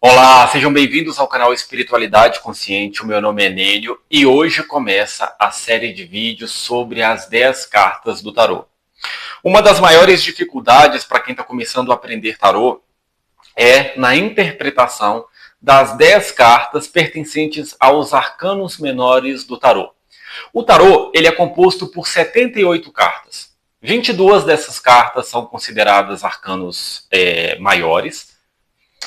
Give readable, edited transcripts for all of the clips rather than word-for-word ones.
Olá, sejam bem-vindos ao canal Espiritualidade Consciente. O meu nome é Nênio e hoje começa a série de vídeos sobre as 10 cartas do tarô. Uma das maiores dificuldades para quem está começando a aprender tarô é na interpretação das 10 cartas pertencentes aos arcanos menores do tarô. O tarô ele é composto por 78 cartas. 22 dessas cartas são consideradas arcanos maiores.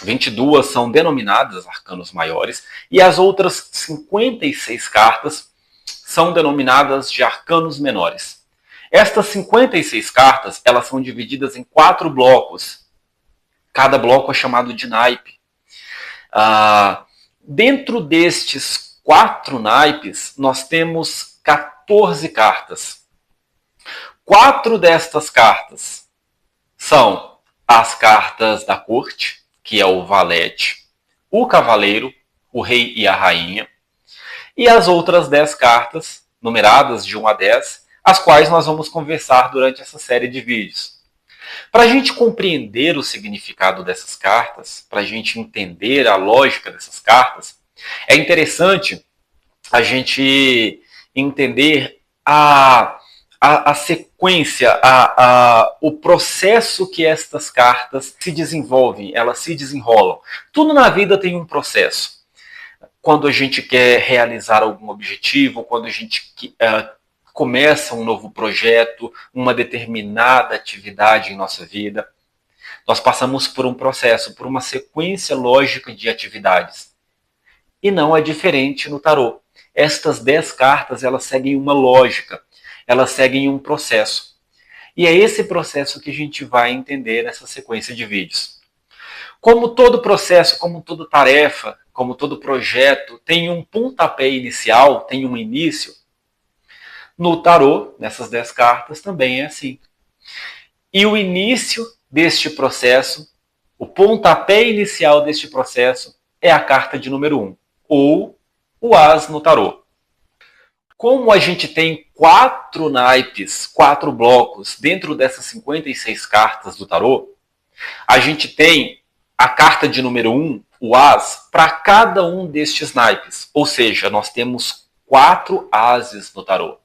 22 são denominadas arcanos maiores e as outras 56 cartas são denominadas de arcanos menores. Estas 56 cartas, elas são divididas em 4 blocos. Cada bloco é chamado de naipe. Dentro destes 4 naipes, nós temos 14 cartas. 4 destas cartas são as cartas da corte, que é o valete, o cavaleiro, o rei e a rainha, e as outras 10 cartas, numeradas de 1 a 10, as quais nós vamos conversar durante essa série de vídeos. Para a gente compreender o significado dessas cartas, para a gente entender a lógica dessas cartas, é interessante a gente entender a sequência, o processo que estas cartas se desenvolvem, elas se desenrolam. Tudo na vida tem um processo. Quando a gente quer realizar algum objetivo, quando a gente começa um novo projeto, uma determinada atividade em nossa vida, nós passamos por um processo, por uma sequência lógica de atividades. E não é diferente no tarô. Estas 10 cartas, elas seguem uma lógica. Elas seguem um processo. E é esse processo que a gente vai entender nessa sequência de vídeos. Como todo processo, como toda tarefa, como todo projeto, tem um pontapé inicial, tem um início, no tarô, nessas 10 cartas, também é assim. E o início deste processo, o pontapé inicial deste processo, é a carta de número 1, ou o As no tarô. Como a gente tem 4 naipes, 4 blocos dentro dessas 56 cartas do tarô, a gente tem a carta de número 1, o As, para cada um destes naipes. Ou seja, nós temos 4 ases no tarô,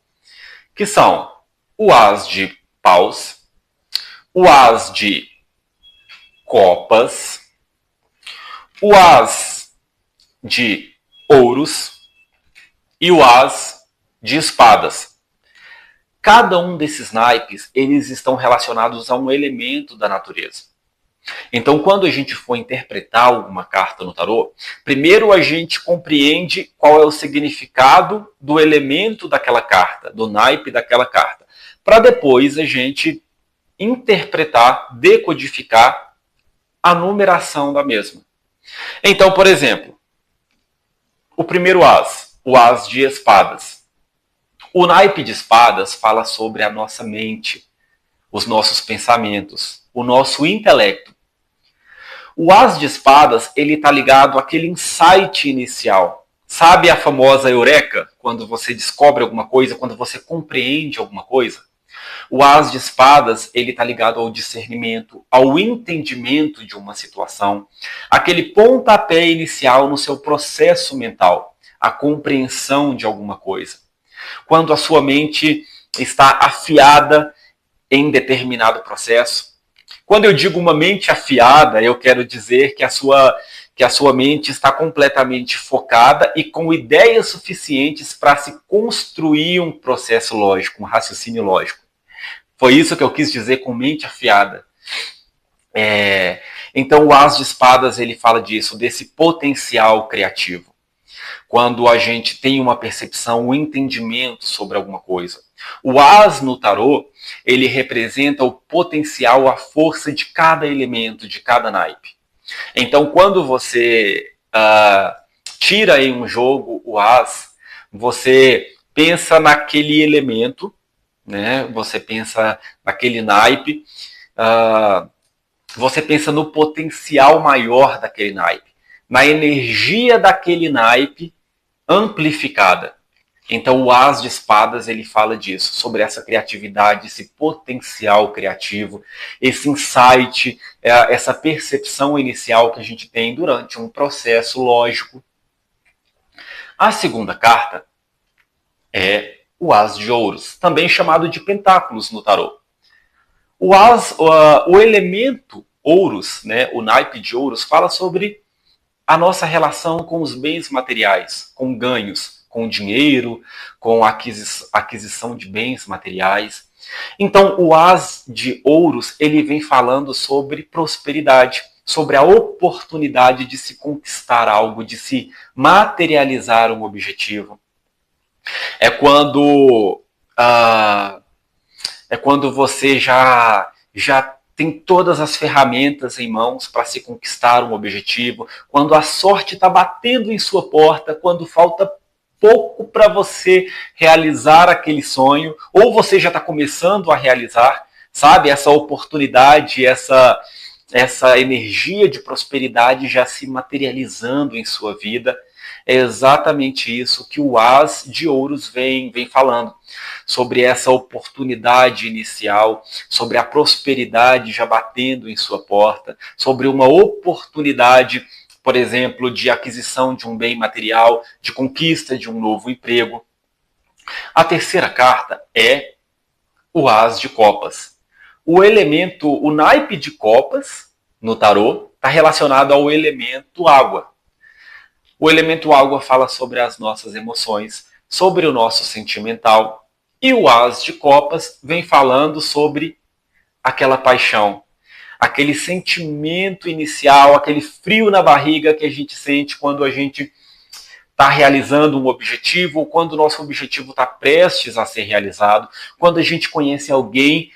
que são o As de paus, o As de copas, o As de ouros e o As de espadas. Cada um desses naipes, eles estão relacionados a um elemento da natureza. Então, quando a gente for interpretar alguma carta no tarô, primeiro a gente compreende qual é o significado do elemento daquela carta, do naipe daquela carta, para depois a gente interpretar, decodificar a numeração da mesma. Então, por exemplo, o primeiro As, o As de espadas. O naipe de espadas fala sobre a nossa mente, os nossos pensamentos, o nosso intelecto. O As de espadas, ele está ligado àquele insight inicial. Sabe a famosa eureka? Quando você descobre alguma coisa, quando você compreende alguma coisa? O As de espadas, ele está ligado ao discernimento, ao entendimento de uma situação. Aquele pontapé inicial no seu processo mental, a compreensão de alguma coisa. Quando a sua mente está afiada em determinado processo. Quando eu digo uma mente afiada, eu quero dizer que a sua mente está completamente focada e com ideias suficientes para se construir um processo lógico, um raciocínio lógico. Foi isso que eu quis dizer com mente afiada. Então o As de espadas ele fala disso, desse potencial criativo. Quando a gente tem uma percepção, um entendimento sobre alguma coisa. O As no tarô, ele representa o potencial, a força de cada elemento, de cada naipe. Então, quando você tira em um jogo o As, você pensa naquele elemento, né? Você pensa naquele naipe, você pensa no potencial maior daquele naipe, na energia daquele naipe amplificada. Então o As de Espadas ele fala disso, sobre essa criatividade, esse potencial criativo, esse insight, essa percepção inicial que a gente tem durante um processo lógico. A segunda carta é o As de Ouros, também chamado de Pentáculos no tarô. O elemento Ouros, né, o naipe de Ouros, fala sobre a nossa relação com os bens materiais, com ganhos, com dinheiro, com a aquisição de bens materiais. Então, o As de Ouros, ele vem falando sobre prosperidade, sobre a oportunidade de se conquistar algo, de se materializar um objetivo. É quando você já tem todas as ferramentas em mãos para se conquistar um objetivo, quando a sorte está batendo em sua porta, quando falta pouco para você realizar aquele sonho, ou você já está começando a realizar, sabe? Essa oportunidade, essa energia de prosperidade já se materializando em sua vida. É exatamente isso que o As de Ouros vem falando, sobre essa oportunidade inicial, sobre a prosperidade já batendo em sua porta, sobre uma oportunidade, por exemplo, de aquisição de um bem material, de conquista de um novo emprego. A terceira carta é o As de Copas. O naipe de copas no tarô está relacionado ao elemento água. O elemento água fala sobre as nossas emoções, sobre o nosso sentimental. E o As de Copas vem falando sobre aquela paixão, aquele sentimento inicial, aquele frio na barriga que a gente sente quando a gente está realizando um objetivo, ou quando o nosso objetivo está prestes a ser realizado, quando a gente conhece alguém,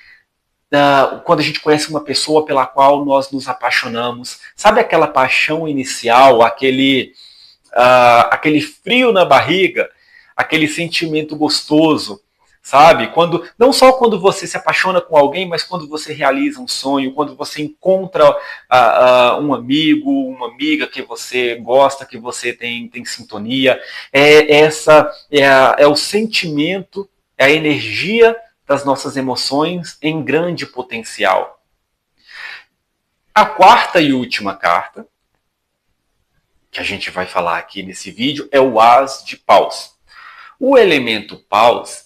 quando a gente conhece uma pessoa pela qual nós nos apaixonamos. Sabe aquela paixão inicial, aquele frio na barriga, aquele sentimento gostoso, sabe? Não só quando você se apaixona com alguém, mas quando você realiza um sonho, quando você encontra um amigo, uma amiga que você gosta, que você tem sintonia. É o sentimento, é a energia das nossas emoções em grande potencial. A quarta e última carta que a gente vai falar aqui nesse vídeo é o As de Paus. O elemento Paus,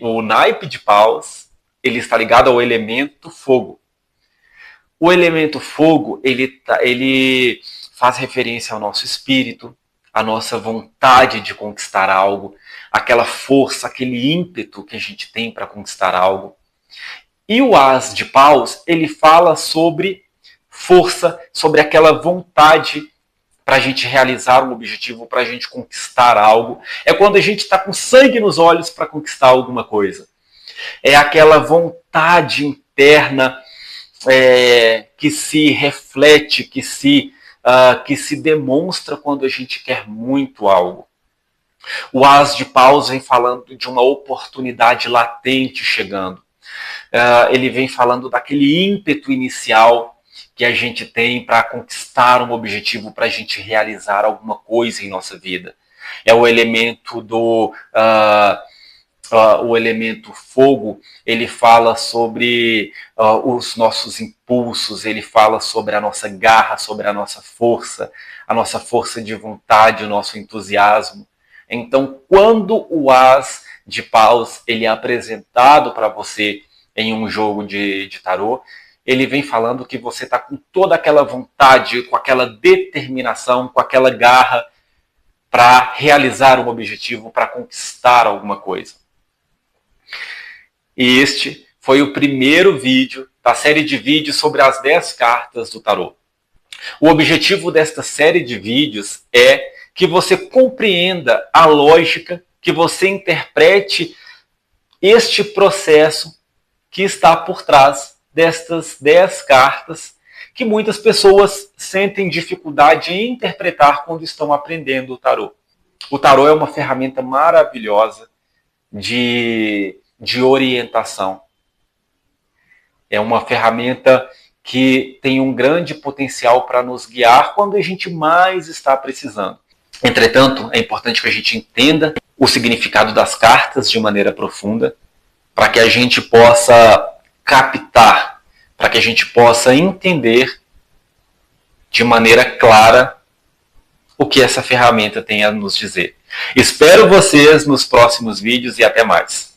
o naipe de Paus, ele está ligado ao elemento fogo. O elemento fogo, ele faz referência ao nosso espírito, à nossa vontade de conquistar algo, aquela força, aquele ímpeto que a gente tem para conquistar algo. E o As de Paus, ele fala sobre força, sobre aquela vontade para a gente realizar um objetivo, para a gente conquistar algo. É quando a gente está com sangue nos olhos para conquistar alguma coisa. É aquela vontade interna que se reflete, que se demonstra quando a gente quer muito algo. O As de Paus vem falando de uma oportunidade latente chegando. Ele vem falando daquele ímpeto inicial que a gente tem para conquistar um objetivo, para a gente realizar alguma coisa em nossa vida. É o elemento o elemento fogo, ele fala sobre os nossos impulsos, ele fala sobre a nossa garra, sobre a nossa força de vontade, o nosso entusiasmo. Então, quando o As de Paus ele é apresentado para você em um jogo de tarô, ele vem falando que você está com toda aquela vontade, com aquela determinação, com aquela garra para realizar um objetivo, para conquistar alguma coisa. E este foi o primeiro vídeo da série de vídeos sobre as 10 cartas do tarô. O objetivo desta série de vídeos é que você compreenda a lógica, que você interprete este processo que está por trás destas 10 cartas que muitas pessoas sentem dificuldade em interpretar quando estão aprendendo o tarô. O tarô é uma ferramenta maravilhosa de orientação. É uma ferramenta que tem um grande potencial para nos guiar quando a gente mais está precisando. Entretanto, é importante que a gente entenda o significado das cartas de maneira profunda, para que a gente possa captar, para que a gente possa entender de maneira clara o que essa ferramenta tem a nos dizer. Espero vocês nos próximos vídeos e até mais.